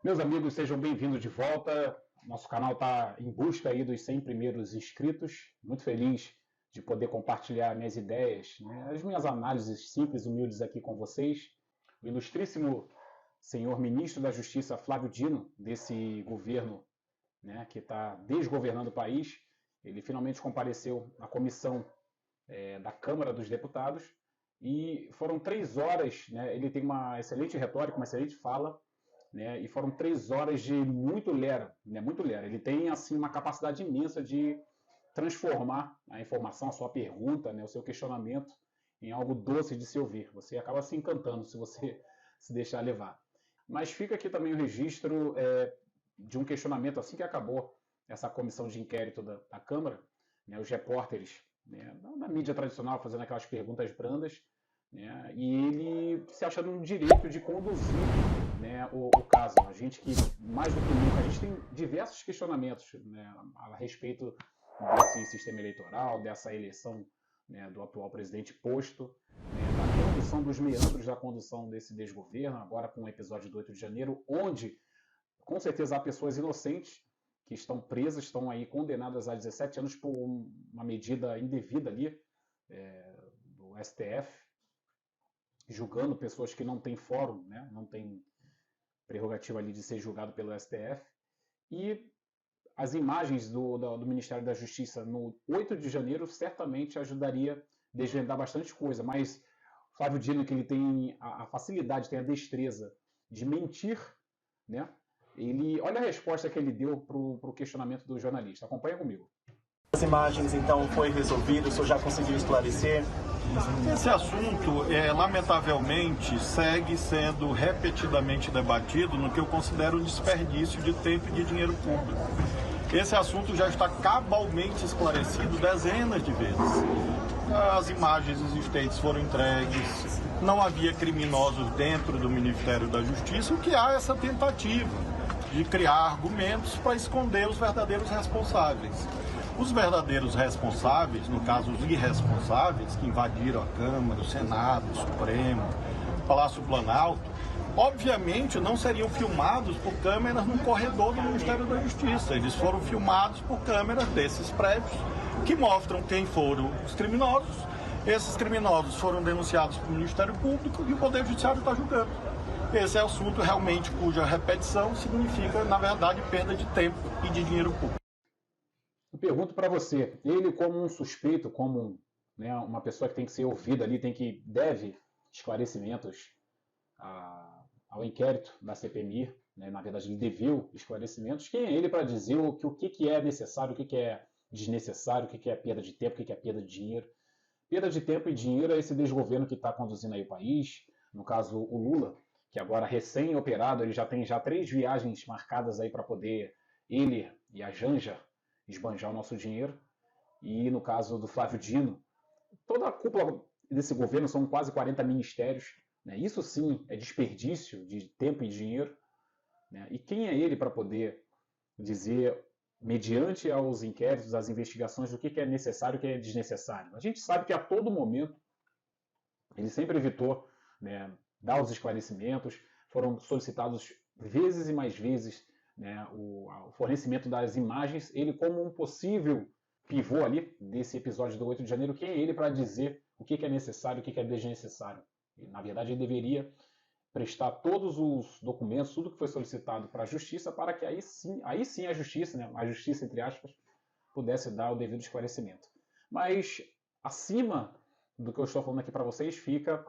Meus amigos, sejam bem-vindos de volta. Nosso canal está em busca aí dos 100 primeiros inscritos. Muito feliz de poder compartilhar minhas ideias, né, as minhas análises simples, humildes aqui com vocês. O ilustríssimo senhor ministro da Justiça, Flávio Dino, desse governo, né, que está desgovernando o país, ele finalmente compareceu à comissão da Câmara dos Deputados e foram 3 horas, né, ele tem uma excelente retórica, uma excelente fala, né, e foram 3 horas de muito lera, né, muito lera. Ele tem assim uma capacidade imensa de transformar a informação, a sua pergunta, né, o seu questionamento em algo doce de se ouvir. Você acaba se encantando se você se deixar levar. Mas fica aqui também o registro de um questionamento assim que acabou essa comissão de inquérito da Câmara, né, os repórteres, né, da mídia tradicional fazendo aquelas perguntas brandas, né, e ele se achando no direito de conduzir, né, o caso. A gente que, mais do que nunca, a gente tem diversos questionamentos, né, a respeito desse sistema eleitoral, dessa eleição, né, do atual presidente posto, né, da condução dos meandros da condução desse desgoverno, agora com o episódio do 8 de janeiro, onde com certeza há pessoas inocentes que estão presas, estão aí condenadas a 17 anos por uma medida indevida ali do STF, julgando pessoas que não têm fórum, né, não têm prerrogativa ali de ser julgado pelo STF. E as imagens do Ministério da Justiça no 8 de janeiro certamente ajudaria a desvendar bastante coisa, mas Flávio Dino, que ele tem a facilidade, tem a destreza de mentir, né? Ele, olha a resposta que ele deu para o questionamento do jornalista. Acompanha comigo. As imagens, então, foi resolvido, o senhor já conseguiu esclarecer? Esse assunto, lamentavelmente, segue sendo repetidamente debatido no que eu considero um desperdício de tempo e de dinheiro público. Esse assunto já está cabalmente esclarecido dezenas de vezes. As imagens existentes foram entregues, não havia criminosos dentro do Ministério da Justiça, o que há essa tentativa de criar argumentos para esconder os verdadeiros responsáveis. Os verdadeiros responsáveis, no caso os irresponsáveis, que invadiram a Câmara, o Senado, o Supremo, o Palácio Planalto, obviamente não seriam filmados por câmeras no corredor do Ministério da Justiça. Eles foram filmados por câmeras desses prédios que mostram quem foram os criminosos. Esses criminosos foram denunciados para o Ministério Público e o Poder Judiciário está julgando. Esse é assunto realmente cuja repetição significa, na verdade, perda de tempo e de dinheiro público. Eu pergunto para você, ele como um suspeito, como, né, uma pessoa que tem que ser ouvida ali, deve esclarecimentos ao inquérito da CPMI, né, na verdade ele deveu esclarecimentos, quem é ele para dizer o que é necessário, o que é desnecessário, o que é perda de tempo, o que é perda de dinheiro. Perda de tempo e dinheiro é esse desgoverno que está conduzindo aí o país, no caso o Lula, que agora recém-operado, ele já tem 3 viagens marcadas aí para poder ele e a Janja esbanjar o nosso dinheiro. E no caso do Flávio Dino, toda a cúpula desse governo são quase 40 ministérios. Né? Isso sim é desperdício de tempo e dinheiro. Né? E quem é ele para poder dizer, mediante aos inquéritos, às investigações, o que é necessário e o que é desnecessário? A gente sabe que a todo momento ele sempre evitou, né, dar os esclarecimentos, foram solicitados vezes e mais vezes, né, o fornecimento das imagens, ele como um possível pivô ali desse episódio do 8 de janeiro, quem é ele para dizer o que é necessário, o que é desnecessário? E, na verdade, ele deveria prestar todos os documentos, tudo que foi solicitado para a justiça, para que aí sim a justiça, né, a justiça entre aspas, pudesse dar o devido esclarecimento. Mas acima do que eu estou falando aqui para vocês fica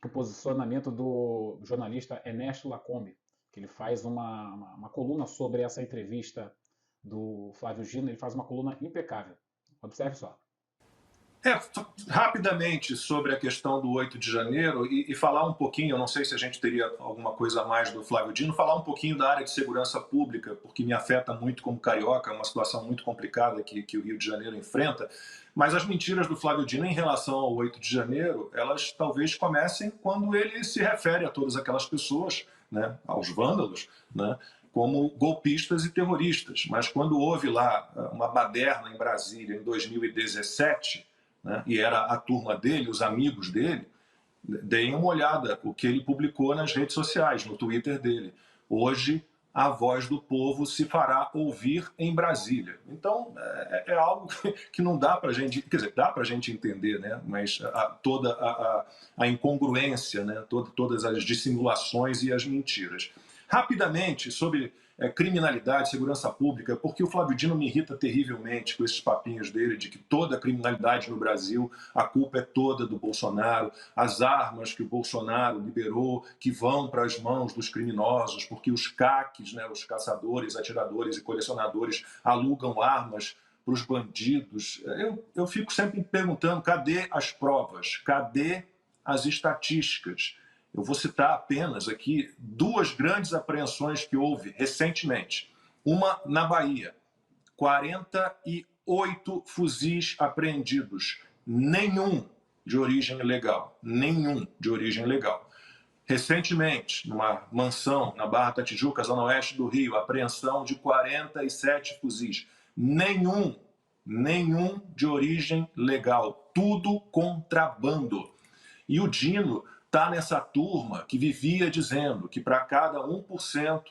o posicionamento do jornalista Ernesto Lacombe, que ele faz uma coluna sobre essa entrevista do Flávio Dino, ele faz uma coluna impecável. Observe só. Rapidamente sobre a questão do 8 de janeiro e falar um pouquinho, eu não sei se a gente teria alguma coisa a mais do Flávio Dino, falar um pouquinho da área de segurança pública, porque me afeta muito como carioca, é uma situação muito complicada que o Rio de Janeiro enfrenta, mas as mentiras do Flávio Dino em relação ao 8 de janeiro, elas talvez comecem quando ele se refere a todas aquelas pessoas, né, aos vândalos, né, como golpistas e terroristas, mas quando houve lá uma baderna em Brasília em 2017, né, e era a turma dele, os amigos dele, deem uma olhada o que ele publicou nas redes sociais, no Twitter dele. Hoje, a voz do povo se fará ouvir em Brasília. Então, é algo que não dá para a gente, quer dizer, dá para a gente entender, né? Mas toda a incongruência, né? Todas as dissimulações e as mentiras. Rapidamente, sobre criminalidade, segurança pública, porque o Flávio Dino me irrita terrivelmente com esses papinhos dele de que toda a criminalidade no Brasil, a culpa é toda do Bolsonaro, as armas que o Bolsonaro liberou, que vão para as mãos dos criminosos, porque os CACs, né, os caçadores, atiradores e colecionadores, alugam armas para os bandidos. Eu fico sempre me perguntando, cadê as provas? Cadê as estatísticas? Eu vou citar apenas aqui 2 grandes apreensões que houve recentemente. Uma na Bahia, 48 fuzis apreendidos, nenhum de origem ilegal, nenhum de origem legal. Recentemente, numa mansão na Barra da Tijuca, zona oeste do Rio, apreensão de 47 fuzis, nenhum de origem legal, tudo contrabando. E o Dino está nessa turma que vivia dizendo que para cada 1%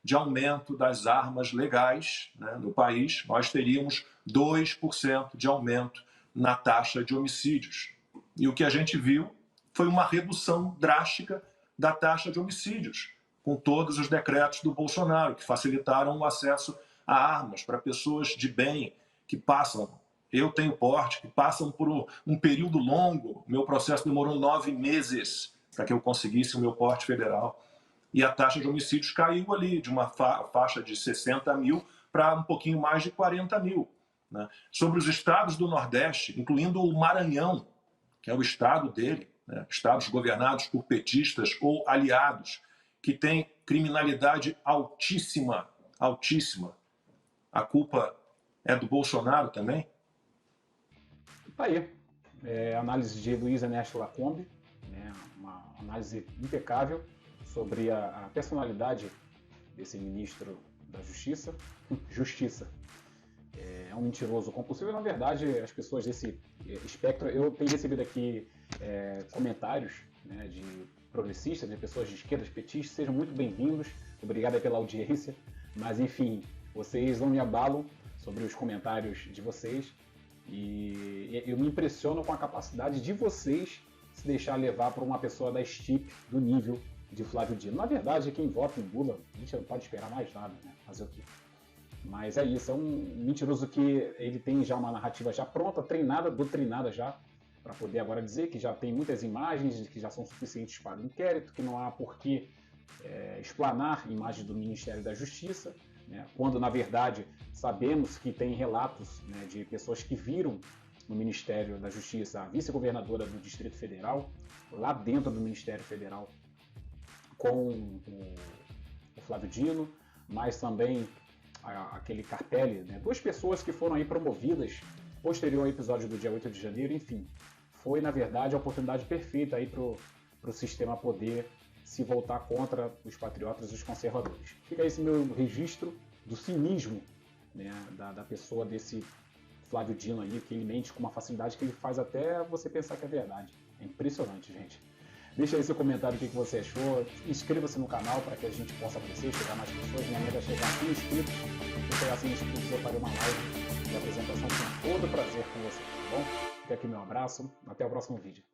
de aumento das armas legais, né, no país, nós teríamos 2% de aumento na taxa de homicídios. E o que a gente viu foi uma redução drástica da taxa de homicídios, com todos os decretos do Bolsonaro, que facilitaram o acesso a armas para pessoas de bem que passam. Eu tenho porte, que passam por um período longo. Meu processo demorou 9 meses para que eu conseguisse o meu porte federal. E a taxa de homicídios caiu ali, de uma faixa de 60 mil para um pouquinho mais de 40 mil. Né? Sobre os estados do Nordeste, incluindo o Maranhão, que é o estado dele, né? Estados governados por petistas ou aliados, que tem criminalidade altíssima, altíssima. A culpa é do Bolsonaro também? Tá aí, análise de Luiz Ernesto Lacombe, né, uma análise impecável sobre a personalidade desse ministro da Justiça. É um mentiroso compulsivo e, na verdade, as pessoas desse espectro... Eu tenho recebido aqui comentários, né, de progressistas, de pessoas de esquerda, petistas, sejam muito bem-vindos, obrigado aí pela audiência, mas, enfim, vocês não me abalam sobre os comentários de vocês. E eu me impressiono com a capacidade de vocês se deixar levar por uma pessoa da estipe, do nível de Flávio Dino. Na verdade, quem vota em Lula, a gente não pode esperar mais nada, né? Fazer o quê? Mas é isso, é um mentiroso que ele tem já uma narrativa já pronta, treinada, doutrinada já, para poder agora dizer que já tem muitas imagens que já são suficientes para o inquérito, que não há por que explanar imagens do Ministério da Justiça, né, quando, na verdade, sabemos que tem relatos, né, de pessoas que viram no Ministério da Justiça a vice-governadora do Distrito Federal, lá dentro do Ministério Federal, com o Flávio Dino, mas também aquele Carpelli, né, 2 pessoas que foram aí promovidas posterior ao episódio do dia 8 de janeiro, enfim. Foi, na verdade, a oportunidade perfeita aí para o sistema poder se voltar contra os patriotas e os conservadores. Fica esse meu registro do cinismo, né, da pessoa desse Flávio Dino aí, que ele mente com uma facilidade que ele faz até você pensar que é verdade. É impressionante, gente. Deixa aí seu comentário, o que você achou. Inscreva-se no canal para que a gente possa crescer, chegar a mais pessoas. Minha meta é chegar a 100 inscritos. Se chegar a 100 inscritos, eu farei uma live de apresentação com todo prazer com você, tá bom? Fica aqui meu abraço. Até o próximo vídeo.